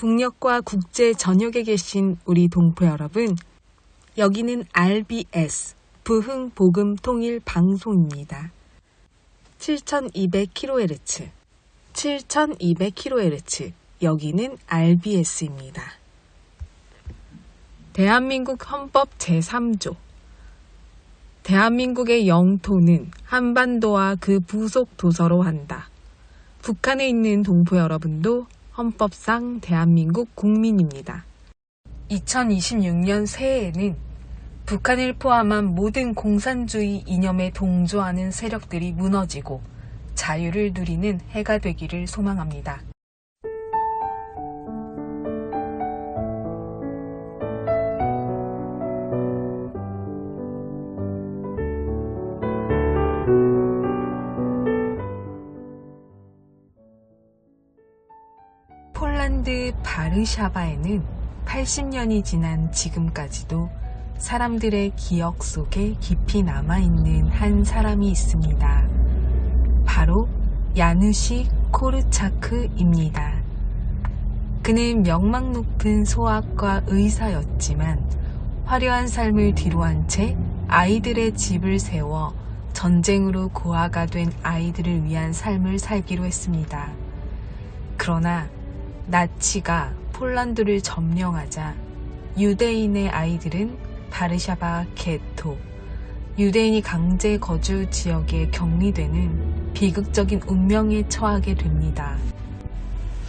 북녘과 국제 전역에 계신 우리 동포 여러분, 여기는 RBS 부흥복음통일방송입니다. 7200kHz, 7200kHz, 여기는 RBS입니다. 대한민국 헌법 제3조, 대한민국의 영토는 한반도와 그 부속 도서로 한다. 북한에 있는 동포 여러분도 헌법상 대한민국 국민입니다. 2026년 새해에는 북한을 포함한 모든 공산주의 이념에 동조하는 세력들이 무너지고 자유를 누리는 해가 되기를 소망합니다. 폴란드 바르샤바에는 80년이 지난 지금까지도 사람들의 기억 속에 깊이 남아있는 한 사람이 있습니다. 바로 야누시 코르차크입니다. 그는 명망 높은 소학과 의사였지만 화려한 삶을 뒤로한 채 아이들의 집을 세워 전쟁으로 고아가 된 아이들을 위한 삶을 살기로 했습니다. 그러나 나치가 폴란드를 점령하자 유대인의 아이들은 바르샤바 게토, 유대인이 강제 거주 지역에 격리되는 비극적인 운명에 처하게 됩니다.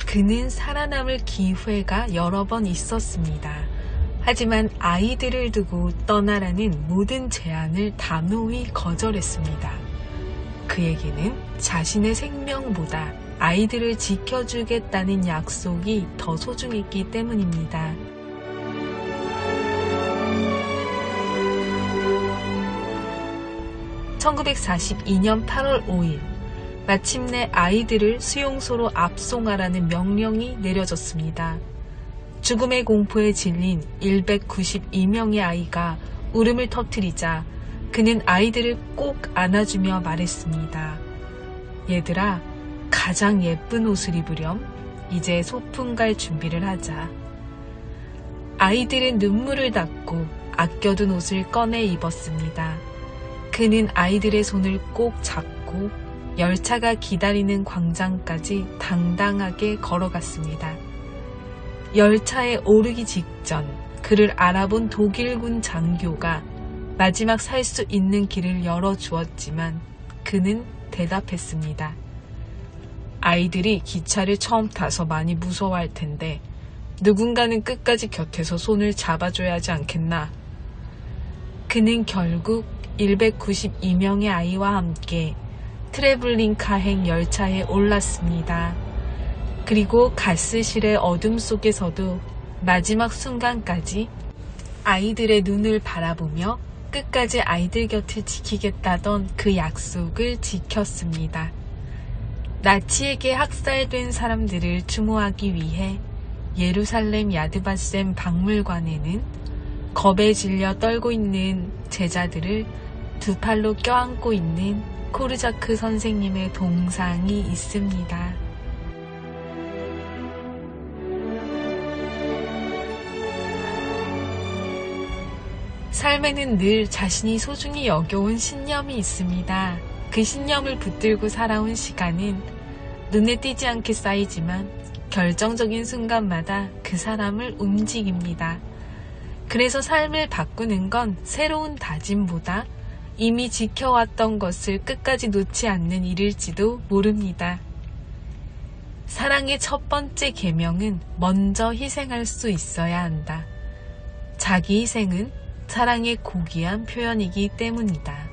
그는 살아남을 기회가 여러 번 있었습니다. 하지만 아이들을 두고 떠나라는 모든 제안을 단호히 거절했습니다. 그에게는 자신의 생명보다 아이들을 지켜주겠다는 약속이 더 소중했기 때문입니다. (1942년 8월 5일) 마침내 아이들을 수용소로 압송하라는 명령이 내려졌습니다. 죽음의 공포에 질린 192명의 아이가 울음을 터뜨리자 그는 아이들을 꼭 안아주며 말했습니다. 얘들아, 가장 예쁜 옷을 입으렴. 이제 소풍 갈 준비를 하자. 아이들은 눈물을 닦고 아껴둔 옷을 꺼내 입었습니다. 그는 아이들의 손을 꼭 잡고 열차가 기다리는 광장까지 당당하게 걸어갔습니다. 열차에 오르기 직전 그를 알아본 독일군 장교가 마지막 살 수 있는 길을 열어주었지만 그는 대답했습니다. 아이들이 기차를 처음 타서 많이 무서워할 텐데 누군가는 끝까지 곁에서 손을 잡아줘야 하지 않겠나. 그는 결국 192명의 아이와 함께 트레블링카행 열차에 올랐습니다. 그리고 가스실의 어둠 속에서도 마지막 순간까지 아이들의 눈을 바라보며 끝까지 아이들 곁을 지키겠다던 그 약속을 지켰습니다. 나치에게 학살된 사람들을 추모하기 위해 예루살렘 야드바셈 박물관에는 겁에 질려 떨고 있는 제자들을 두 팔로 껴안고 있는 코르자크 선생님의 동상이 있습니다. 삶에는 늘 자신이 소중히 여겨온 신념이 있습니다. 그 신념을 붙들고 살아온 시간은 눈에 띄지 않게 쌓이지만 결정적인 순간마다 그 사람을 움직입니다. 그래서 삶을 바꾸는 건 새로운 다짐보다 이미 지켜왔던 것을 끝까지 놓지 않는 일일지도 모릅니다. 사랑의 첫 번째 계명은 먼저 희생할 수 있어야 한다. 자기 희생은 사랑의 고귀한 표현이기 때문이다.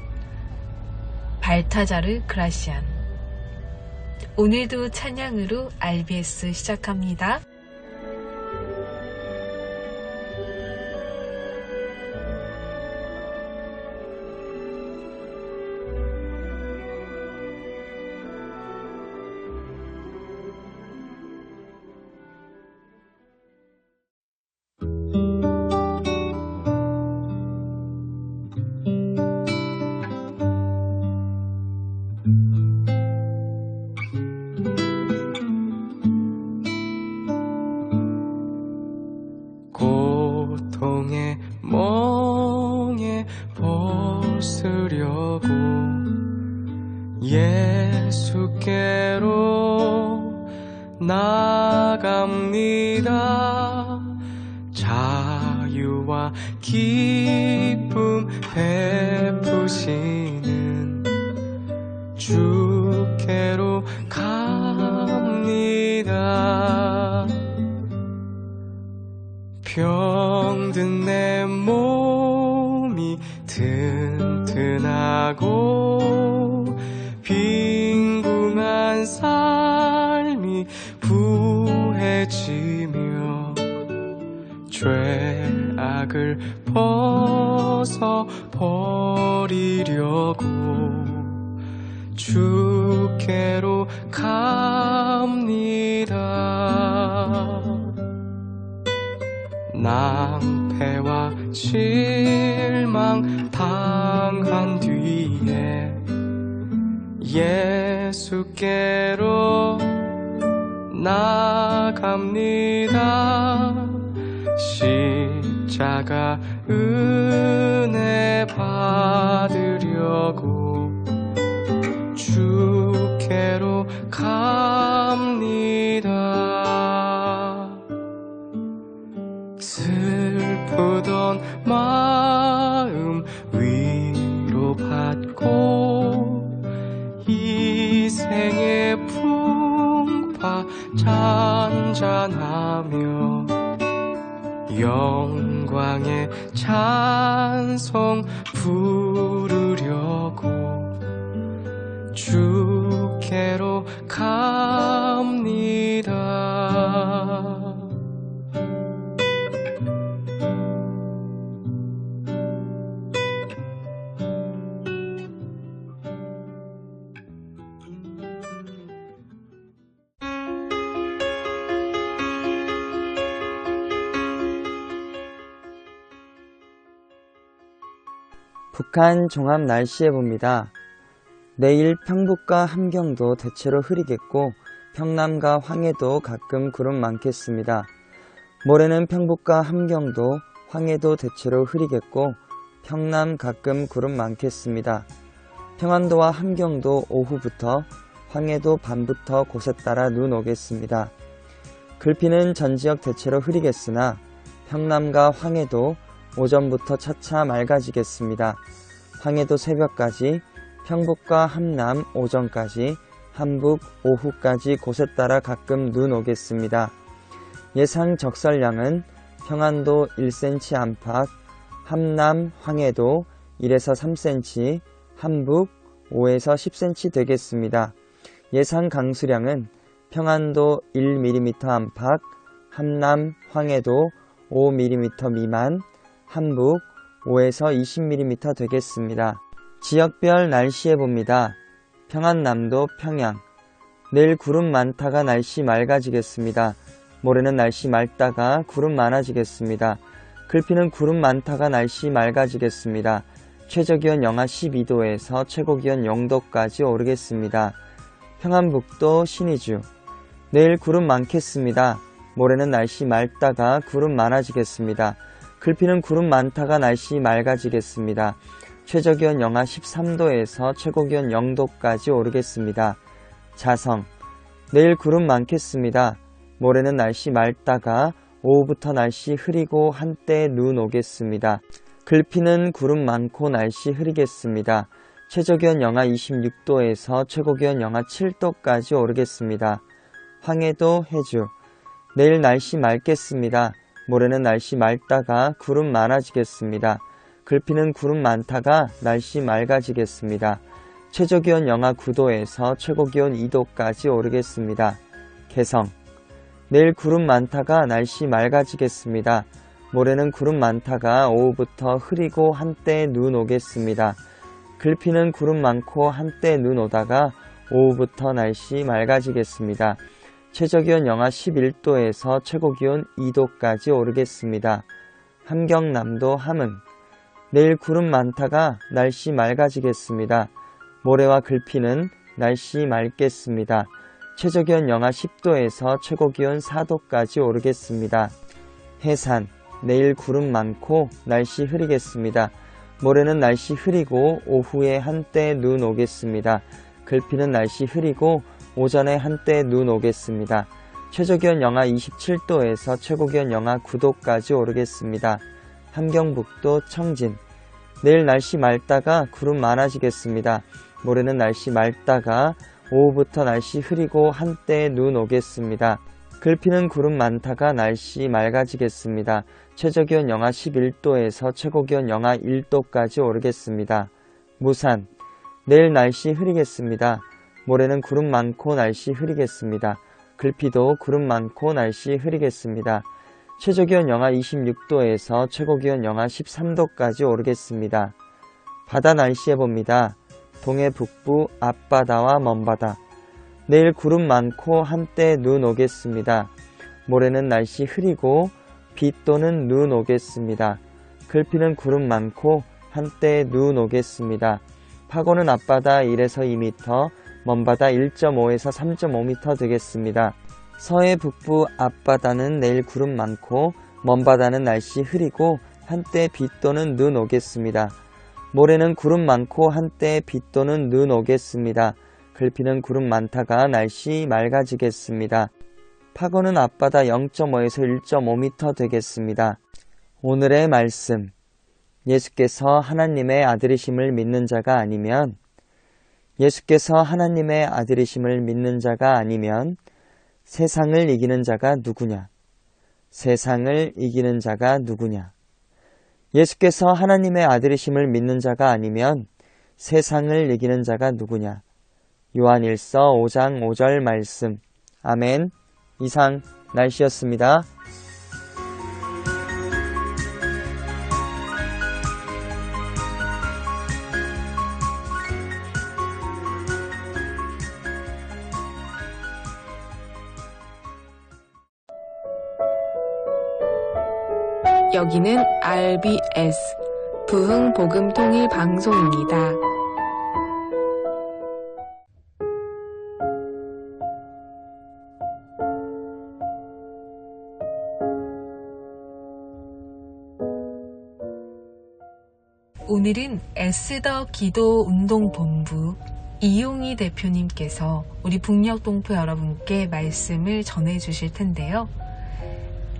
발타자르 그라시안. 오늘도 찬양으로 RBS 시작합니다. 나갑니다. 자유와 기쁨 베푸시는 주께로 갑니다. 병든 내 몸이 튼튼하고 빈궁한 삶이 부해지며 죄악을 벗어버리려고 주께로 갑니다. 낭패와 실망 당한 뒤에 예수께로 나갑니다. 십자가 은혜 받으려고 주께로 갑니다. 슬프던 마음 위로받고 이 생의 풍파 잔잔하며 영광의 찬송 부르려고 주께로 갑니다. 북한 종합 날씨 예보입니다. 내일 평북과 함경도 대체로 흐리겠고 평남과 황해도 가끔 구름 많겠습니다. 모레는 평북과 함경도, 황해도 대체로 흐리겠고 평남 가끔 구름 많겠습니다. 평안도와 함경도 오후부터, 황해도 밤부터 곳에 따라 눈 오겠습니다. 글피는 전 지역 대체로 흐리겠으나 평남과 황해도 오전부터 차차 맑아지겠습니다. 황해도 새벽까지, 평북과 함남 오전까지, 함북 오후까지 곳에 따라 가끔 눈 오겠습니다. 예상 적설량은 평안도 1cm 안팎, 함남, 황해도 1에서 3cm, 함북 5에서 10cm 되겠습니다. 예상 강수량은 평안도 1mm 안팎, 함남, 황해도 5mm 미만, 함북 5에서 20mm 되겠습니다. 지역별 날씨 예보입니다. 평안남도 평양, 내일 구름 많다가 날씨 맑아지겠습니다. 모레는 날씨 맑다가 구름 많아지겠습니다. 글피는 구름 많다가 날씨 맑아지겠습니다. 최저기온 영하 12도에서 최고기온 0도까지 오르겠습니다. 평안북도 신의주, 내일 구름 많겠습니다. 모레는 날씨 맑다가 구름 많아지겠습니다. 글피는 구름 많다가 날씨 맑아지겠습니다. 최저기온 영하 13도에서 최고기온 0도까지 오르겠습니다. 자성, 내일 구름 많겠습니다. 모레는 날씨 맑다가 오후부터 날씨 흐리고 한때 눈 오겠습니다. 글피는 구름 많고 날씨 흐리겠습니다. 최저기온 영하 26도에서 최고기온 영하 7도까지 오르겠습니다. 황해도 해주, 내일 날씨 맑겠습니다. 모레는 날씨 맑다가 구름 많아지겠습니다. 글피는 구름 많다가 날씨 맑아지겠습니다. 최저기온 영하 9도에서 최고기온 2도까지 오르겠습니다. 개성, 내일 구름 많다가 날씨 맑아지겠습니다. 모레는 구름 많다가 오후부터 흐리고 한때 눈 오겠습니다. 글피는 구름 많고 한때 눈 오다가 오후부터 날씨 맑아지겠습니다. 최저기온 영하 11도에서 최고기온 2도까지 오르겠습니다. 함경남도 함흥, 내일 구름 많다가 날씨 맑아지겠습니다. 모레와 글피는 날씨 맑겠습니다. 최저기온 영하 10도에서 최고기온 4도까지 오르겠습니다. 해산, 내일 구름 많고 날씨 흐리겠습니다. 모레는 날씨 흐리고 오후에 한때 눈 오겠습니다. 글피는 날씨 흐리고 오전에 한때 눈 오겠습니다. 최저기온 영하 27도에서 최고기온 영하 9도까지 오르겠습니다. 함경북도 청진. 내일 날씨 맑다가 구름 많아지겠습니다. 모레는 날씨 맑다가 오후부터 날씨 흐리고 한때 눈 오겠습니다. 글피는 구름 많다가 날씨 맑아지겠습니다. 최저기온 영하 11도에서 최고기온 영하 1도까지 오르겠습니다. 무산. 내일 날씨 흐리겠습니다. 모레는 구름 많고 날씨 흐리겠습니다. 글피도 구름 많고 날씨 흐리겠습니다. 최저기온 영하 26도에서 최고기온 영하 13도까지 오르겠습니다. 바다 날씨 해봅니다. 동해 북부 앞바다와 먼바다. 내일 구름 많고 한때 눈 오겠습니다. 모레는 날씨 흐리고 비 또는 눈 오겠습니다. 글피는 구름 많고 한때 눈 오겠습니다. 파고는 앞바다 1에서 2m, 먼바다 1.5에서 3.5m 되겠습니다. 서해 북부 앞바다는 내일 구름 많고 먼바다는 날씨 흐리고 한때 비 또는 눈 오겠습니다. 모레는 구름 많고 한때 비 또는 눈 오겠습니다. 글피는 구름 많다가 날씨 맑아지겠습니다. 파고는 앞바다 0.5에서 1.5m 되겠습니다. 오늘의 말씀. 예수께서 하나님의 아들이심을 믿는 자가 아니면 세상을 이기는 자가 누구냐? 세상을 이기는 자가 누구냐? 예수께서 하나님의 아들이심을 믿는 자가 아니면 세상을 이기는 자가 누구냐? 요한일서 5장 5절 말씀. 아멘. 이상 날씨였습니다. 여기는 RBS 부흥복음통일방송입니다. 오늘은 에스더 기도운동본부 이용희 대표님께서 우리 북녘동포 여러분께 말씀을 전해주실 텐데요.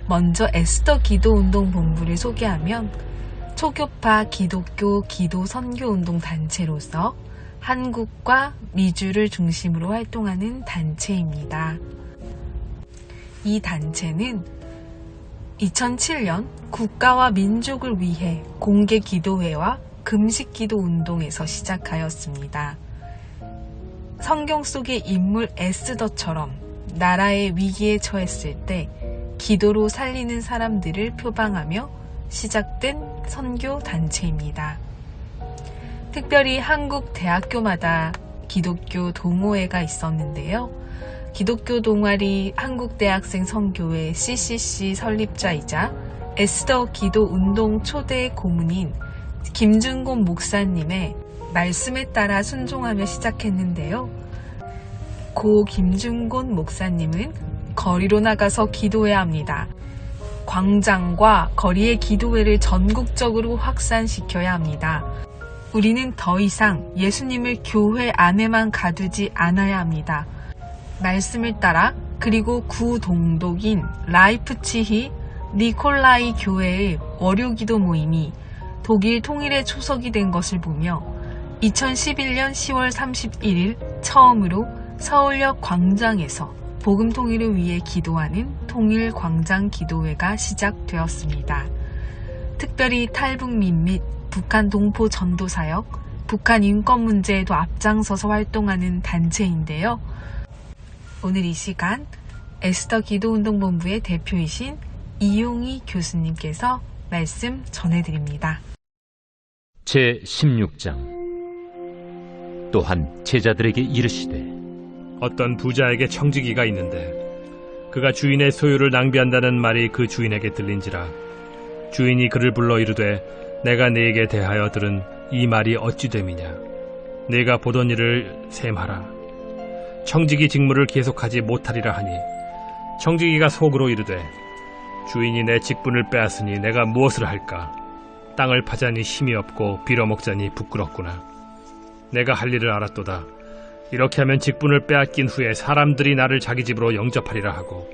먼저 에스더 기도운동본부를 소개하면 초교파 기독교 기도선교운동 단체로서 한국과 미주를 중심으로 활동하는 단체입니다. 이 단체는 2007년 국가와 민족을 위해 공개 기도회와 금식 기도 운동에서 시작하였습니다. 성경 속의 인물 에스더처럼 나라의 위기에 처했을 때 기도로 살리는 사람들을 표방하며 시작된 선교 단체입니다. 특별히 한국 대학교마다 기독교 동호회가 있었는데요. 기독교 동아리 한국대학생 선교회 CCC 설립자이자 에스더 기도 운동 초대 고문인 김준곤 목사님의 말씀에 따라 순종하며 시작했는데요. 고 김준곤 목사님은 거리로 나가서 기도해야 합니다. 광장과 거리의 기도회를 전국적으로 확산시켜야 합니다. 우리는 더 이상 예수님을 교회 안에만 가두지 않아야 합니다. 말씀을 따라 그리고 구동독인 라이프치히 니콜라이 교회의 월요기도 모임이 독일 통일의 초석이 된 것을 보며 2011년 10월 31일 처음으로 서울역 광장에서 복음 통일을 위해 기도하는 통일광장 기도회가 시작되었습니다. 특별히 탈북민 및 북한 동포 전도사역, 북한 인권 문제에도 앞장서서 활동하는 단체인데요. 오늘 이 시간 에스더 기도운동본부의 대표이신 이용희 교수님께서 말씀 전해드립니다. 제16장. 또한 제자들에게 이르시되 어떤 부자에게 청지기가 있는데 그가 주인의 소유를 낭비한다는 말이 그 주인에게 들린지라. 주인이 그를 불러 이르되 내가 네게 대하여 들은 이 말이 어찌 됨이냐. 네가 보던 일을 셈하라. 청지기 직무를 계속하지 못하리라 하니 청지기가 속으로 이르되 주인이 내 직분을 빼앗으니 내가 무엇을 할까. 땅을 파자니 힘이 없고 빌어먹자니 부끄럽구나. 내가 할 일을 알았도다. 이렇게 하면 직분을 빼앗긴 후에 사람들이 나를 자기 집으로 영접하리라 하고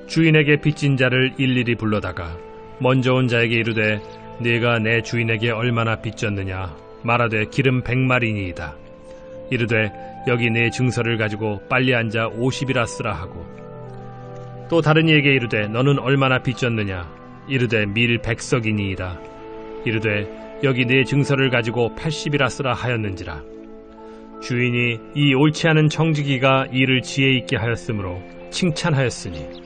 주인에게 빚진 자를 일일이 불러다가 먼저 온 자에게 이르되 네가 내 주인에게 얼마나 빚졌느냐 말하되 기름 100마리니이다. 이르되 여기 네 증서를 가지고 빨리 앉아 50이라 쓰라 하고 또 다른 이에게 이르되 너는 얼마나 빚졌느냐 이르되 밀 100석이니이다. 이르되 여기 네 증서를 가지고 80이라 쓰라 하였는지라. 주인이 이 옳지 않은 청지기가 일을 지혜 있게 하였으므로 칭찬하였으니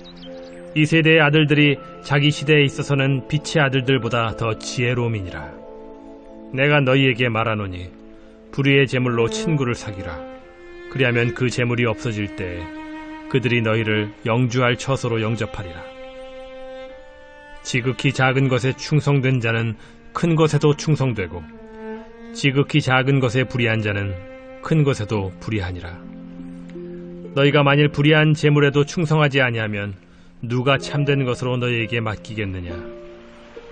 이 세대의 아들들이 자기 시대에 있어서는 빛의 아들들보다 더 지혜로움이니라. 내가 너희에게 말하노니 불의의 제물로 친구를 사귀라. 그리하면 그 제물이 없어질 때에 그들이 너희를 영주할 처소로 영접하리라. 지극히 작은 것에 충성된 자는 큰 것에도 충성되고 지극히 작은 것에 불의한 자는 큰 것에도 불의하니라. 너희가 만일 불의한 제물에도 충성하지 아니하면 누가 참된 것으로 너희에게 맡기겠느냐.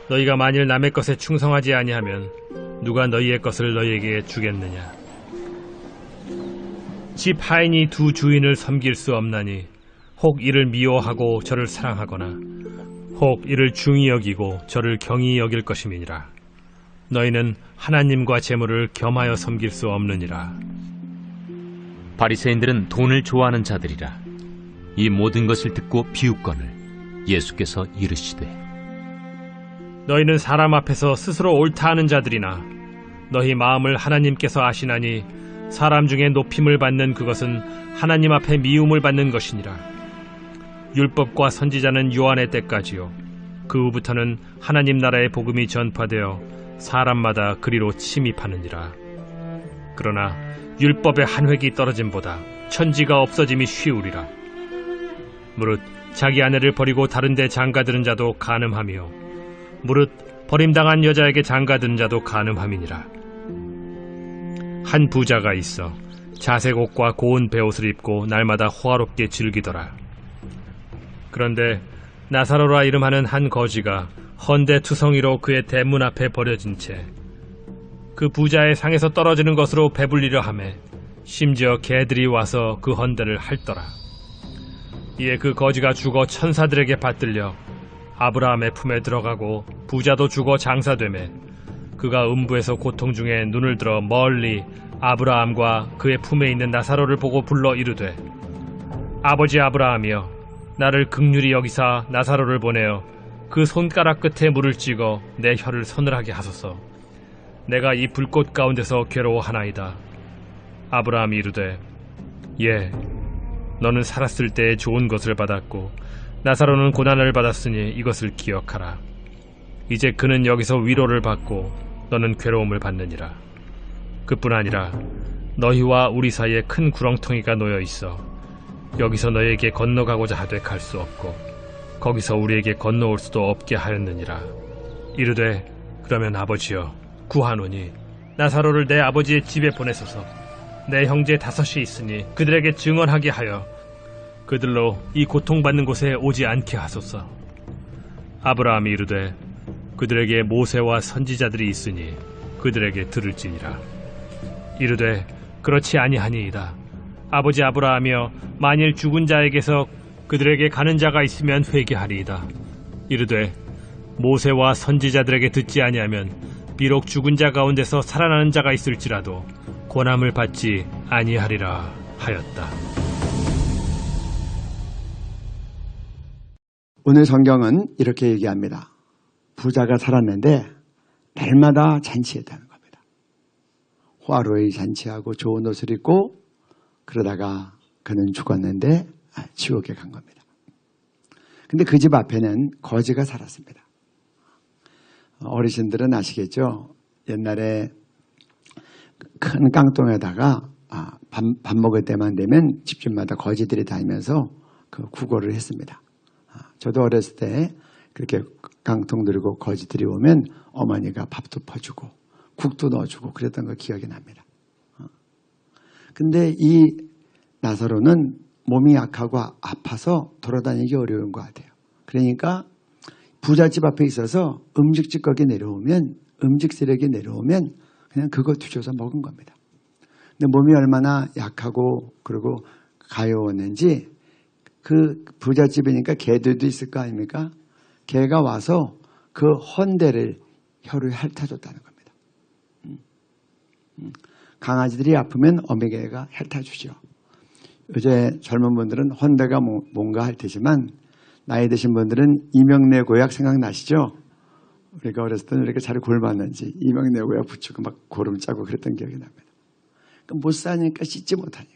너희가 만일 남의 것에 충성하지 아니하면 누가 너희의 것을 너희에게 주겠느냐. 집 하인이 두 주인을 섬길 수 없나니 혹 이를 미워하고 저를 사랑하거나 혹 이를 중히 여기고 저를 경히 여길 것임이니라. 너희는 하나님과 재물을 겸하여 섬길 수 없느니라. 바리새인들은 돈을 좋아하는 자들이라. 이 모든 것을 듣고 비웃거늘 예수께서 이르시되 너희는 사람 앞에서 스스로 옳다 하는 자들이나 너희 마음을 하나님께서 아시나니 사람 중에 높임을 받는 그것은 하나님 앞에 미움을 받는 것이니라. 율법과 선지자는 요한의 때까지요 그 후부터는 하나님 나라의 복음이 전파되어 사람마다 그리로 침입하느니라. 그러나 율법의 한 획이 떨어짐보다 천지가 없어짐이 쉬우리라. 무릇 자기 아내를 버리고 다른 데 장가드는 자도 간음하며 무릇 버림당한 여자에게 장가드는 자도 간음함이니라. 한 부자가 있어 자색 옷과 고운 베옷을 입고 날마다 호화롭게 즐기더라. 그런데 나사로라 이름하는 한 거지가 헌데 투성이로 그의 대문 앞에 버려진 채 그 부자의 상에서 떨어지는 것으로 배불리려 하매 심지어 개들이 와서 그 헌데를 핥더라. 이에 그 거지가 죽어 천사들에게 받들려 아브라함의 품에 들어가고 부자도 죽어 장사되매 그가 음부에서 고통 중에 눈을 들어 멀리 아브라함과 그의 품에 있는 나사로를 보고 불러 이르되 아버지 아브라함이여 나를 긍휼히 여기사 나사로를 보내어 그 손가락 끝에 물을 찍어 내 혀를 서늘하게 하소서. 내가 이 불꽃 가운데서 괴로워하나이다. 아브라함이 이르되 예 너는 살았을 때에 좋은 것을 받았고 나사로는 고난을 받았으니 이것을 기억하라. 이제 그는 여기서 위로를 받고 너는 괴로움을 받느니라. 그뿐 아니라 너희와 우리 사이에 큰 구렁텅이가 놓여 있어 여기서 너희에게 건너가고자 하되 갈 수 없고 거기서 우리에게 건너올 수도 없게 하였느니라. 이르되 그러면 아버지여 구하노니 나사로를 내 아버지의 집에 보내소서. 내 형제 5이 있으니 그들에게 증언하게 하여 그들로 이 고통받는 곳에 오지 않게 하소서. 아브라함이 이르되 그들에게 모세와 선지자들이 있으니 그들에게 들을지니라. 이르되 그렇지 아니하니이다. 아버지 아브라함이여 만일 죽은 자에게서 그들에게 가는 자가 있으면 회개하리이다. 이르되 모세와 선지자들에게 듣지 아니하면 비록 죽은 자 가운데서 살아나는 자가 있을지라도 권함을 받지 아니하리라 하였다. 오늘 성경은 이렇게 얘기합니다. 부자가 살았는데 날마다 잔치했다는 겁니다. 호화로이 잔치하고 좋은 옷을 입고 그러다가 그는 죽었는데 지옥에 간 겁니다. 근데 그 집 앞에는 거지가 살았습니다. 어르신들은 아시겠죠? 옛날에 큰 깡통에다가 밥 먹을 때만 되면 집집마다 거지들이 다니면서 그 구걸을 했습니다. 저도 어렸을 때 그렇게 깡통 들고 거지들이 오면 어머니가 밥도 퍼주고 국도 넣어주고 그랬던 거 기억이 납니다. 근데 이 나사로는 몸이 약하고 아파서 돌아다니기 어려운 것 같아요. 그러니까 부잣집 앞에 있어서 음식 찌꺼기 내려오면 음식 쓰레기 내려오면 그냥 그거 뒤져서 먹은 겁니다. 근데 몸이 얼마나 약하고 그리고 가여웠는지 그 부잣집이니까 개들도 있을 거 아닙니까? 개가 와서 그 헌대를 혀로 핥아줬다는 겁니다. 강아지들이 아프면 어미개가 핥아주죠. 요새 젊은 분들은 헌대가 뭔가 할 테지만 나이 드신 분들은 이명래 고약 생각나시죠? 우리가 어렸을 때는 이렇게 잘 골맞는지 이명래 고약 붙이고 막 고름 짜고 그랬던 기억이 납니다. 못 사니까 씻지 못하니까.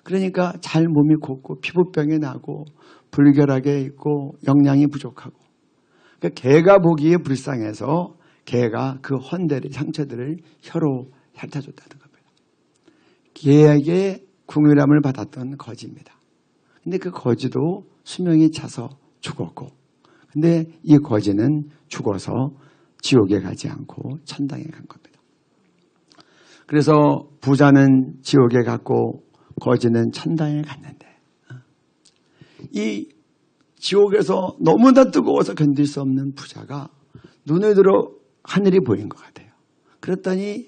그러니까 잘 몸이 곱고 피부병이 나고 불결하게 있고 영양이 부족하고. 그러니까 개가 보기에 불쌍해서 개가 그 헌대를 상처들을 혀로 핥아줬다는 겁니다. 개에게 궁유람을 받았던 거지입니다. 근데 그 거지도 수명이 차서 죽었고, 근데 이 거지는 죽어서 지옥에 가지 않고 천당에 간 겁니다. 그래서 부자는 지옥에 갔고 거지는 천당에 갔는데, 이 지옥에서 너무나 뜨거워서 견딜 수 없는 부자가 눈을 들어 하늘이 보인 것 같아요. 그랬더니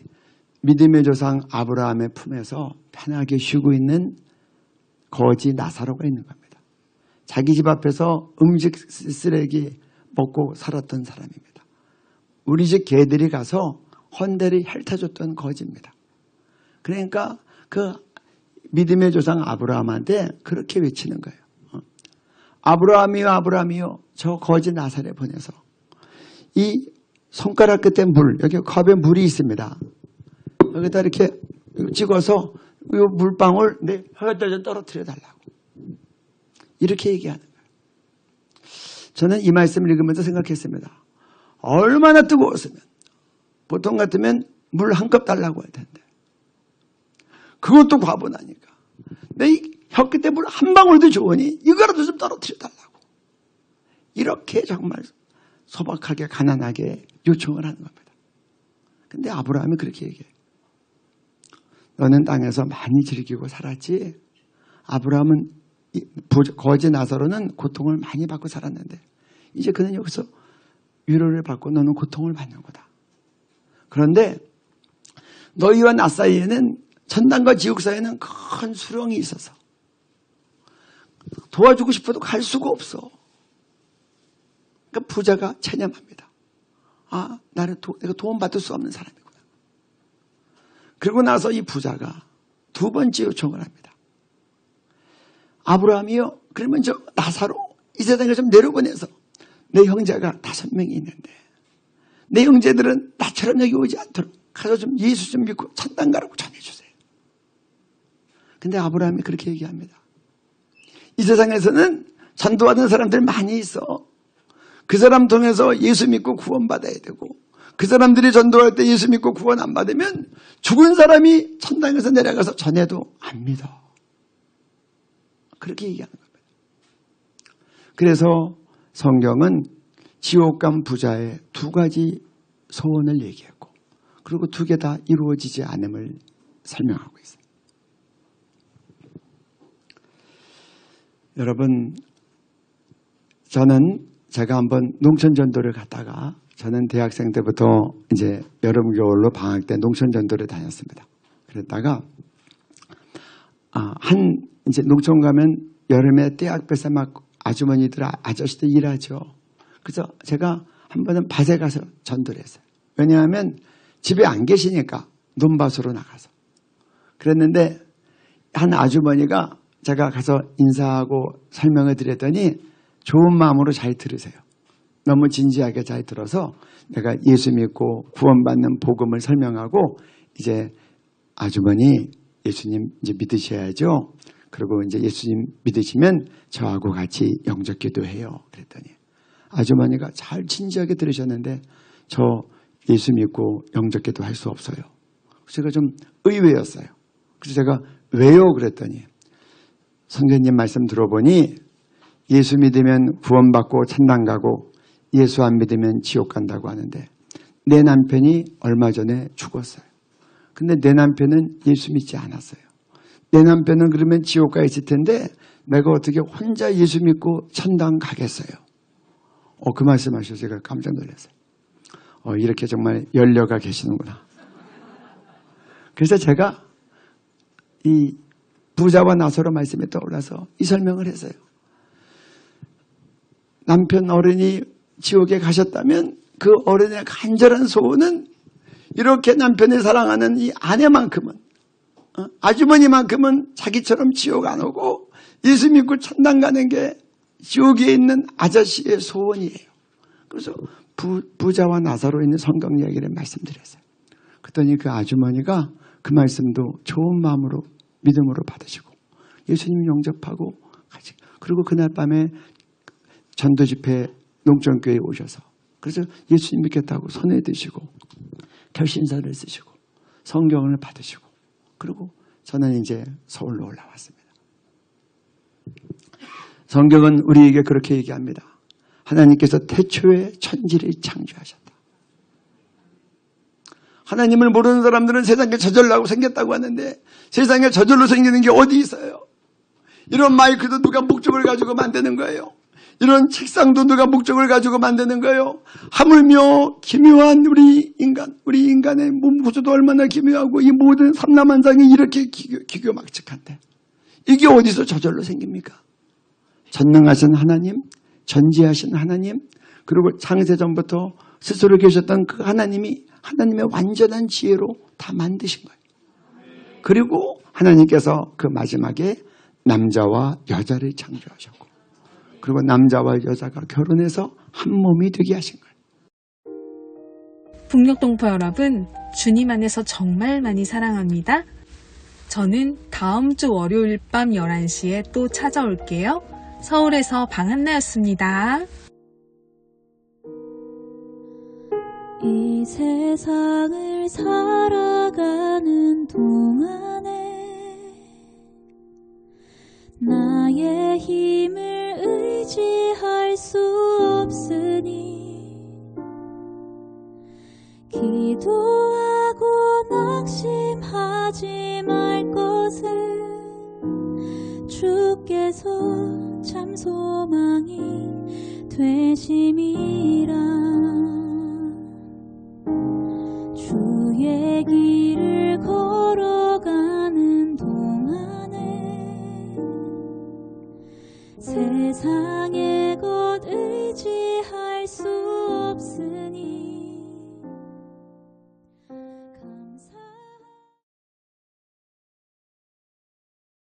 믿음의 조상 아브라함의 품에서 편하게 쉬고 있는 거지 나사로가 있는 겁니다. 자기 집 앞에서 음식 쓰레기 먹고 살았던 사람입니다. 우리 집 개들이 가서 헌대를 핥아줬던 거지입니다. 그러니까 그 믿음의 조상 아브라함한테 그렇게 외치는 거예요. 아브라함이요, 아브라함이요, 저 거지 나사렛 보내서 이 손가락 끝에 물, 여기 컵에 물이 있습니다. 여기다 이렇게 찍어서 이 물방울 내 혀에다 떨어뜨려 달라고. 이렇게 얘기하는 거예요. 저는 이 말씀을 읽으면서 생각했습니다. 얼마나 뜨거웠으면, 보통 같으면 물 한 컵 달라고 해야 되는데, 그것도 과분하니까 내 혀 끝에 물 한 방울도 좋으니 이거라도 좀 떨어뜨려 달라고. 이렇게 정말 소박하게 가난하게 요청을 하는 겁니다. 근데 아브라함이 그렇게 얘기해요. 너는 땅에서 많이 즐기고 살았지. 아브라함은 거지 나사로는 고통을 많이 받고 살았는데 이제 그는 여기서 위로를 받고 너는 고통을 받는 거다. 그런데 너희와 나 사이에는, 천당과 지옥 사이에는 큰 수렁이 있어서 도와주고 싶어도 갈 수가 없어. 그러니까 부자가 체념합니다. 아, 내가 도움받을 수 없는 사람이구나. 그리고 나서 이 부자가 두 번째 요청을 합니다. 아브라함이요, 그러면 저 나사로 이 세상에 좀 내려보내서, 내 형제가 5명이 있는데 내 형제들은 나처럼 여기 오지 않도록 가서 좀 예수 좀 믿고 천당 가라고 전해주세요. 근데 아브라함이 그렇게 얘기합니다. 이 세상에서는 전도하는 사람들 많이 있어. 그 사람 통해서 예수 믿고 구원받아야 되고, 그 사람들이 전도할 때 예수 믿고 구원 안 받으면 죽은 사람이 천당에서 내려가서 전해도 안 믿어. 그렇게 얘기하는 겁니다. 그래서 성경은 지옥 간 부자의 두 가지 소원을 얘기했고, 그리고 두 개 다 이루어지지 않음을 설명하고 있어요. 여러분, 제가 한번 농촌 전도를 갔다가, 저는 대학생 때부터 이제 여름 겨울로 방학 때 농촌 전도를 다녔습니다. 그랬다가 이제 농촌 가면 여름에 떼 앞에서 막 아주머니들, 아저씨들 일하죠. 그래서 제가 한 번은 밭에 가서 전도를 했어요. 왜냐하면 집에 안 계시니까 논밭으로 나가서. 그랬는데 한 아주머니가 제가 가서 인사하고 설명을 드렸더니 좋은 마음으로 잘 들으세요. 너무 진지하게 잘 들어서 내가 예수 믿고 구원받는 복음을 설명하고, 이제 아주머니 예수님 이제 믿으셔야죠. 그리고 이제 예수님 믿으시면 저하고 같이 영접 기도해요. 그랬더니 아주머니가 잘 진지하게 들으셨는데 저 예수 믿고 영접 기도할 수 없어요. 제가 좀 의외였어요. 그래서 제가 왜요? 그랬더니 선생님 말씀 들어보니 예수 믿으면 구원받고 천당 가고 예수 안 믿으면 지옥 간다고 하는데 내 남편이 얼마 전에 죽었어요. 근데 내 남편은 예수 믿지 않았어요. 내 남편은 그러면 지옥 가 있을 텐데 내가 어떻게 혼자 예수 믿고 천당 가겠어요? 그 말씀하셔서 제가 깜짝 놀랐어요. 이렇게 정말 열려가 계시는구나. 그래서 제가 이 부자와 나사로 말씀에 떠올라서 이 설명을 했어요. 남편 어른이 지옥에 가셨다면 그 어른의 간절한 소원은 이렇게 남편을 사랑하는 이 아내만큼은, 아주머니만큼은 자기처럼 지옥 안 오고 예수 믿고 천당 가는 게 지옥에 있는 아저씨의 소원이에요. 그래서 부자와 나사로 있는 성경 이야기를 말씀드렸어요. 그랬더니 그 아주머니가 그 말씀도 좋은 마음으로 믿음으로 받으시고 예수님 영접하고 같이, 그리고 그날 밤에 전도 집회 농촌교회에 오셔서 그래서 예수님 믿겠다고 손에 드시고 결신서를 쓰시고 성경을 받으시고, 그리고 저는 이제 서울로 올라왔습니다. 성경은 우리에게 그렇게 얘기합니다. 하나님께서 태초에 천지를 창조하셨다. 하나님을 모르는 사람들은 세상에 저절로 생겼다고 하는데 세상에 저절로 생기는 게 어디 있어요? 이런 마이크도 누가 목적을 가지고 만드는 거예요. 이런 책상도 누가 목적을 가지고 만드는 거예요. 하물며 기묘한 우리 인간의 몸 구조도 얼마나 기묘하고 이 모든 삼라만상이 이렇게 기교막측한데 이게 어디서 저절로 생깁니까? 전능하신 하나님, 전지하신 하나님, 그리고 창세전부터 스스로 계셨던 그 하나님이 하나님의 완전한 지혜로 다 만드신 거예요. 그리고 하나님께서 그 마지막에 남자와 여자를 창조하셨고, 그리고 남자와 여자가 결혼해서 한 몸이 되게 하신 거예요. 북녘동포 여러분, 주님 안에서 정말 많이 사랑합니다. 저는 다음 주 월요일 밤 11시에 또 찾아올게요. 서울에서 방한나였습니다. 이 세상을 살아가는 동안에 나의 힘을 의지할 수 없으니 기도하고 낙심하지 말 것을 주께서 참 소망이 되심이라. 주의 길을 걸어가는 동안에 세상의 것 의지